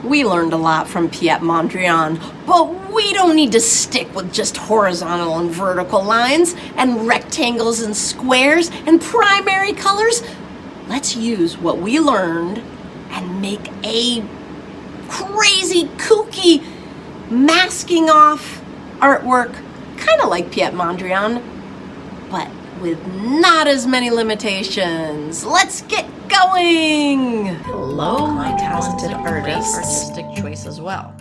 We learned a lot from Piet Mondrian, but we don't need to stick with just horizontal and vertical lines and rectangles and squares and primary colors. Let's use what we learned and make a crazy, kooky, masking off artwork, kind of like Piet Mondrian, but with not as many limitations. Let's get going! Hello, my talented artists. Artistic choice as well.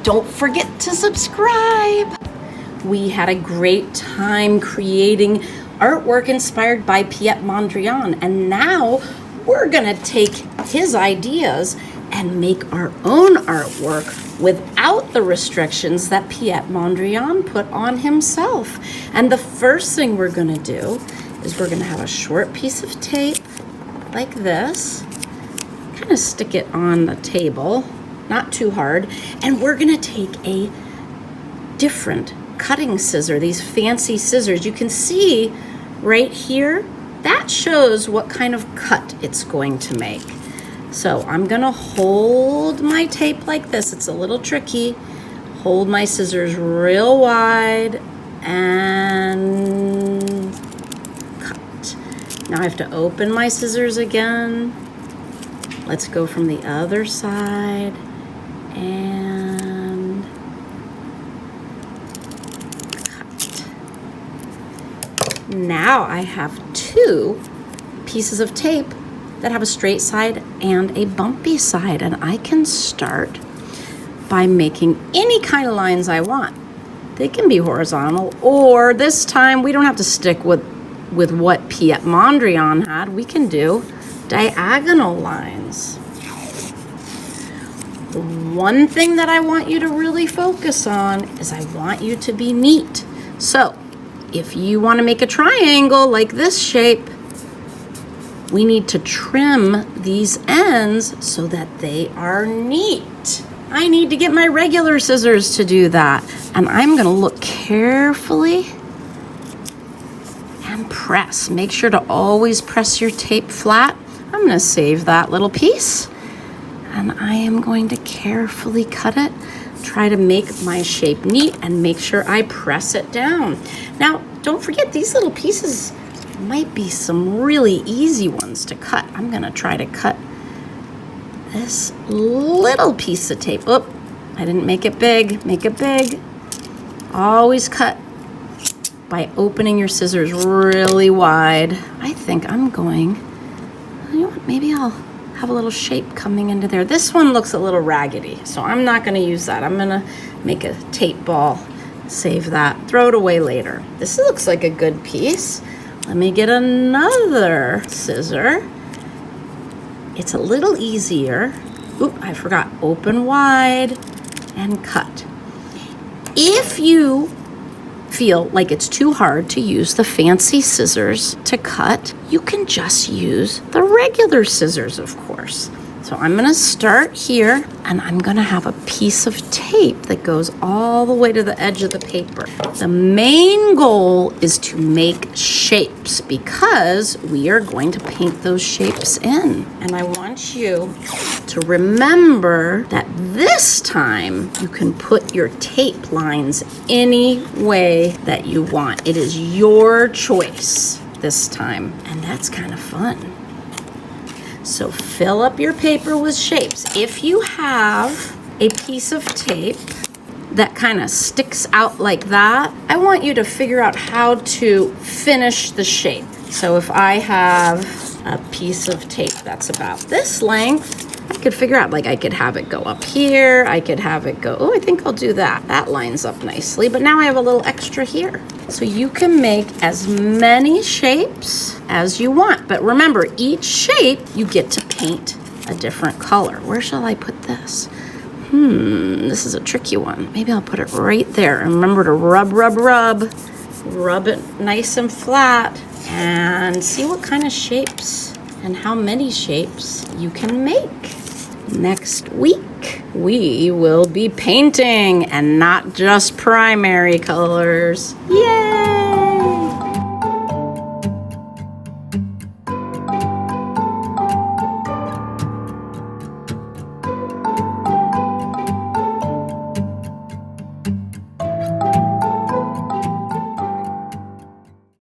Don't forget to subscribe. We had a great time creating artwork inspired by Piet Mondrian, and now we're gonna take his ideas and make our own artwork without the restrictions that Piet Mondrian put on himself. And the first thing we're gonna do is we're gonna have a short piece of tape like this, kind of stick it on the table, not too hard, and we're gonna take a different cutting scissor, these fancy scissors. You can see right here, that shows what kind of cut it's going to make. So I'm gonna hold my tape like this. It's a little tricky. Hold my scissors real wide and cut. Now I have to open my scissors again. Let's go from the other side and cut. Now I have two pieces of tape that have a straight side and a bumpy side, and I can start by making any kind of lines I want. They can be horizontal, or this time we don't have to stick with what Piet Mondrian had. We can do diagonal lines. The one thing that I want you to really focus on is I want you to be neat. So if you want to make a triangle like this shape, we need to trim these ends so that they are neat. I need to get my regular scissors to do that. And I'm gonna look carefully and press. Make sure to always press your tape flat. I'm gonna save that little piece. And I am going to carefully cut it, try to make my shape neat and make sure I press it down. Now, don't forget, these little pieces might be some really easy ones to cut. I'm gonna try to cut this little piece of tape. Oh, I didn't make it big. Make it big. Always cut by opening your scissors really wide. I think I'm going, you know what, maybe I'll have a little shape coming into there. This one looks a little raggedy, so I'm not gonna use that. I'm gonna make a tape ball, save that, throw it away later. This looks like a good piece. Let me get another scissor. It's a little easier. Oop, I forgot. Open wide and cut. If you feel like it's too hard to use the fancy scissors to cut, you can just use the regular scissors, of course. So I'm gonna start here, and I'm gonna have a piece of tape that goes all the way to the edge of the paper. The main goal is to make shapes because we are going to paint those shapes in. And I want you to remember that this time you can put your tape lines any way that you want. It is your choice this time, and that's kind of fun. So fill up your paper with shapes. If you have a piece of tape that kind of sticks out like that, I want you to figure out how to finish the shape. So if I have a piece of tape that's about this length, I could figure out, like, I could have it go up here, I could have it go, oh, I think I'll do that. That lines up nicely, but now I have a little extra here. So you can make as many shapes as you want, but remember, each shape you get to paint a different color. Where shall I put this? This is a tricky one. Maybe I'll put it right there. And remember to rub it nice and flat. and see what kind of shapes and how many shapes you can make. Next week, we will be painting and not just primary colors. Yay!